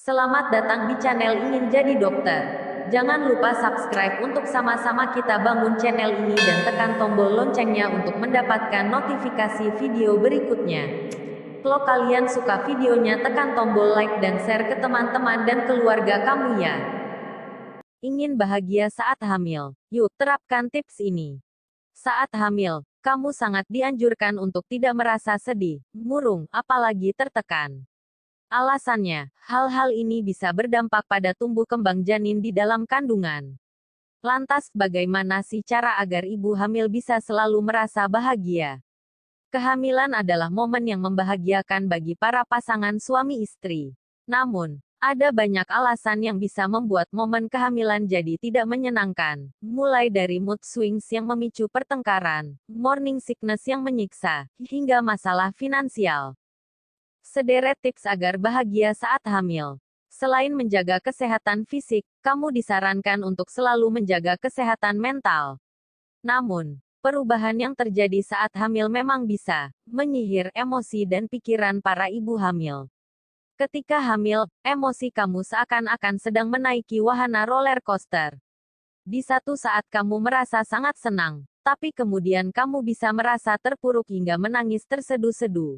Selamat datang di channel Ingin Jadi Dokter. Jangan lupa subscribe untuk sama-sama kita bangun channel ini dan tekan tombol loncengnya untuk mendapatkan notifikasi video berikutnya. Kalau kalian suka videonya, tekan tombol like dan share ke teman-teman dan keluarga kamu ya. Ingin bahagia saat hamil? Yuk terapkan tips ini. Saat hamil, kamu sangat dianjurkan untuk tidak merasa sedih, murung, apalagi tertekan. Alasannya, hal-hal ini bisa berdampak pada tumbuh kembang janin di dalam kandungan. Lantas, bagaimana sih cara agar ibu hamil bisa selalu merasa bahagia? Kehamilan adalah momen yang membahagiakan bagi para pasangan suami istri. Namun, ada banyak alasan yang bisa membuat momen kehamilan jadi tidak menyenangkan, mulai dari mood swings yang memicu pertengkaran, morning sickness yang menyiksa, hingga masalah finansial. Sederet tips agar bahagia saat hamil. Selain menjaga kesehatan fisik, kamu disarankan untuk selalu menjaga kesehatan mental. Namun, perubahan yang terjadi saat hamil memang bisa menyihir emosi dan pikiran para ibu hamil. Ketika hamil, emosi kamu seakan-akan sedang menaiki wahana roller coaster. Di satu saat kamu merasa sangat senang, tapi kemudian kamu bisa merasa terpuruk hingga menangis terseduh-seduh.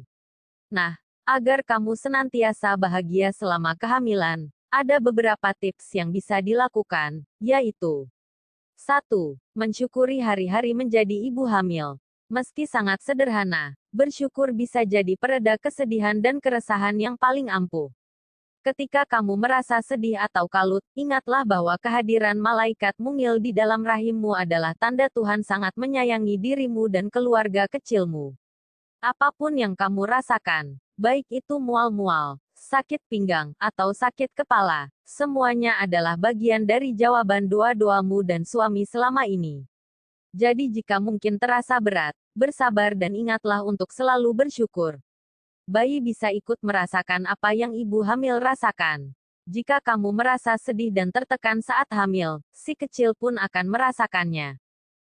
Nah, agar kamu senantiasa bahagia selama kehamilan, ada beberapa tips yang bisa dilakukan, yaitu 1. Mensyukuri hari-hari menjadi ibu hamil. Meski sangat sederhana, bersyukur bisa jadi pereda kesedihan dan keresahan yang paling ampuh. Ketika kamu merasa sedih atau kalut, ingatlah bahwa kehadiran malaikat mungil di dalam rahimmu adalah tanda Tuhan sangat menyayangi dirimu dan keluarga kecilmu. Apapun yang kamu rasakan, baik itu mual-mual, sakit pinggang, atau sakit kepala, semuanya adalah bagian dari jawaban doa-doamu dan suami selama ini. Jadi jika mungkin terasa berat, bersabar dan ingatlah untuk selalu bersyukur. Bayi bisa ikut merasakan apa yang ibu hamil rasakan. Jika kamu merasa sedih dan tertekan saat hamil, si kecil pun akan merasakannya.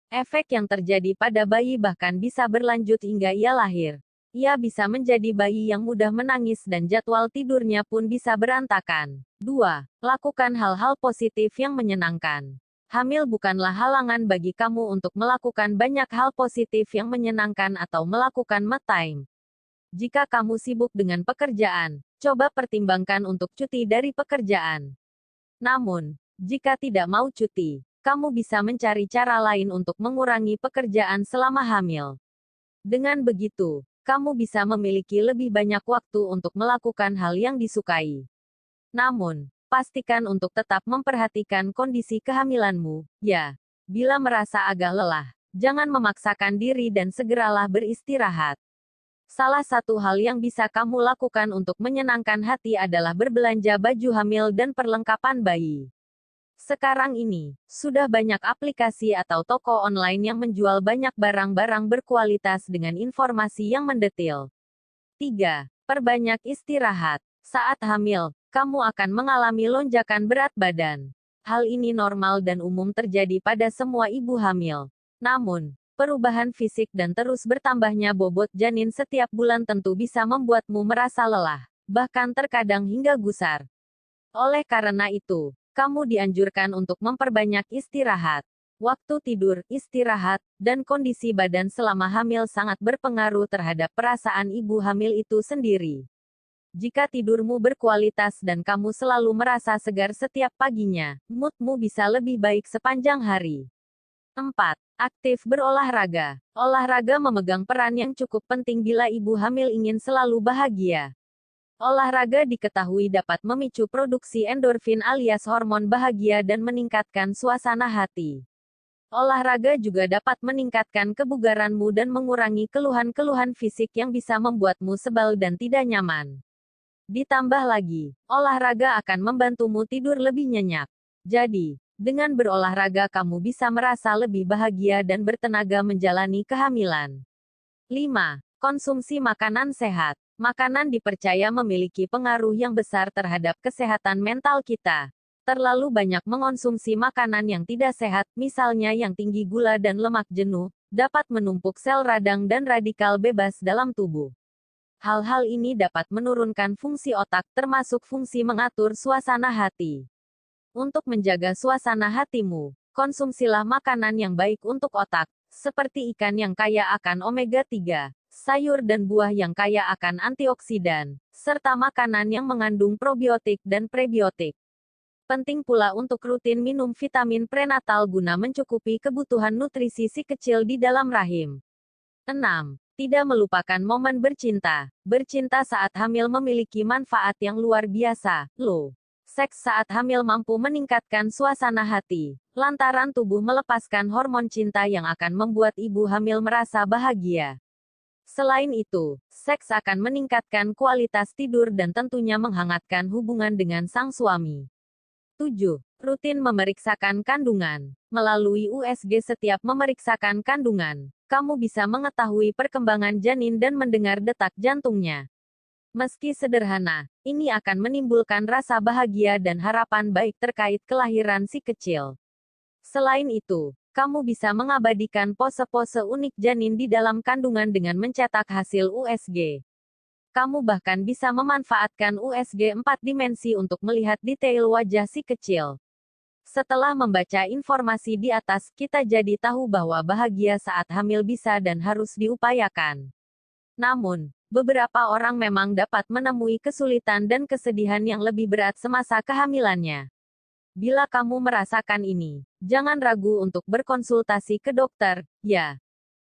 Efek yang terjadi pada bayi bahkan bisa berlanjut hingga ia lahir. Ia bisa menjadi bayi yang mudah menangis dan jadwal tidurnya pun bisa berantakan. 2. Lakukan hal-hal positif yang menyenangkan. Hamil bukanlah halangan bagi kamu untuk melakukan banyak hal positif yang menyenangkan atau melakukan me time. Jika kamu sibuk dengan pekerjaan, coba pertimbangkan untuk cuti dari pekerjaan. Namun, jika tidak mau cuti, kamu bisa mencari cara lain untuk mengurangi pekerjaan selama hamil. Dengan begitu, kamu bisa memiliki lebih banyak waktu untuk melakukan hal yang disukai. Namun, pastikan untuk tetap memperhatikan kondisi kehamilanmu, ya. Bila merasa agak lelah, jangan memaksakan diri dan segeralah beristirahat. Salah satu hal yang bisa kamu lakukan untuk menyenangkan hati adalah berbelanja baju hamil dan perlengkapan bayi. Sekarang ini, sudah banyak aplikasi atau toko online yang menjual banyak barang-barang berkualitas dengan informasi yang mendetail. 3. Perbanyak istirahat. Saat hamil, kamu akan mengalami lonjakan berat badan. Hal ini normal dan umum terjadi pada semua ibu hamil. Namun, perubahan fisik dan terus bertambahnya bobot janin setiap bulan tentu bisa membuatmu merasa lelah, bahkan terkadang hingga gusar. Oleh karena itu, kamu dianjurkan untuk memperbanyak istirahat. Waktu tidur, istirahat, dan kondisi badan selama hamil sangat berpengaruh terhadap perasaan ibu hamil itu sendiri. Jika tidurmu berkualitas dan kamu selalu merasa segar setiap paginya, moodmu bisa lebih baik sepanjang hari. 4. Aktif berolahraga. Olahraga memegang peran yang cukup penting bila ibu hamil ingin selalu bahagia. Olahraga diketahui dapat memicu produksi endorfin alias hormon bahagia dan meningkatkan suasana hati. Olahraga juga dapat meningkatkan kebugaranmu dan mengurangi keluhan-keluhan fisik yang bisa membuatmu sebal dan tidak nyaman. Ditambah lagi, olahraga akan membantumu tidur lebih nyenyak. Jadi, dengan berolahraga kamu bisa merasa lebih bahagia dan bertenaga menjalani kehamilan. 5. Konsumsi makanan sehat. Makanan dipercaya memiliki pengaruh yang besar terhadap kesehatan mental kita. Terlalu banyak mengonsumsi makanan yang tidak sehat, misalnya yang tinggi gula dan lemak jenuh, dapat menumpuk sel radang dan radikal bebas dalam tubuh. Hal-hal ini dapat menurunkan fungsi otak, termasuk fungsi mengatur suasana hati. Untuk menjaga suasana hatimu, konsumsilah makanan yang baik untuk otak, seperti ikan yang kaya akan omega-3, sayur dan buah yang kaya akan antioksidan, serta makanan yang mengandung probiotik dan prebiotik. Penting pula untuk rutin minum vitamin prenatal guna mencukupi kebutuhan nutrisi si kecil di dalam rahim. 6. Tidak melupakan momen bercinta. Bercinta saat hamil memiliki manfaat yang luar biasa, loh. Seks saat hamil mampu meningkatkan suasana hati, lantaran tubuh melepaskan hormon cinta yang akan membuat ibu hamil merasa bahagia. Selain itu, seks akan meningkatkan kualitas tidur dan tentunya menghangatkan hubungan dengan sang suami. 7. Rutin memeriksakan kandungan. Melalui USG setiap memeriksakan kandungan, kamu bisa mengetahui perkembangan janin dan mendengar detak jantungnya. Meski sederhana, ini akan menimbulkan rasa bahagia dan harapan baik terkait kelahiran si kecil. Selain itu, kamu bisa mengabadikan pose-pose unik janin di dalam kandungan dengan mencetak hasil USG. Kamu bahkan bisa memanfaatkan USG 4 dimensi untuk melihat detail wajah si kecil. Setelah membaca informasi di atas, kita jadi tahu bahwa bahagia saat hamil bisa dan harus diupayakan. Namun, beberapa orang memang dapat menemui kesulitan dan kesedihan yang lebih berat semasa kehamilannya. Bila kamu merasakan ini, jangan ragu untuk berkonsultasi ke dokter, ya.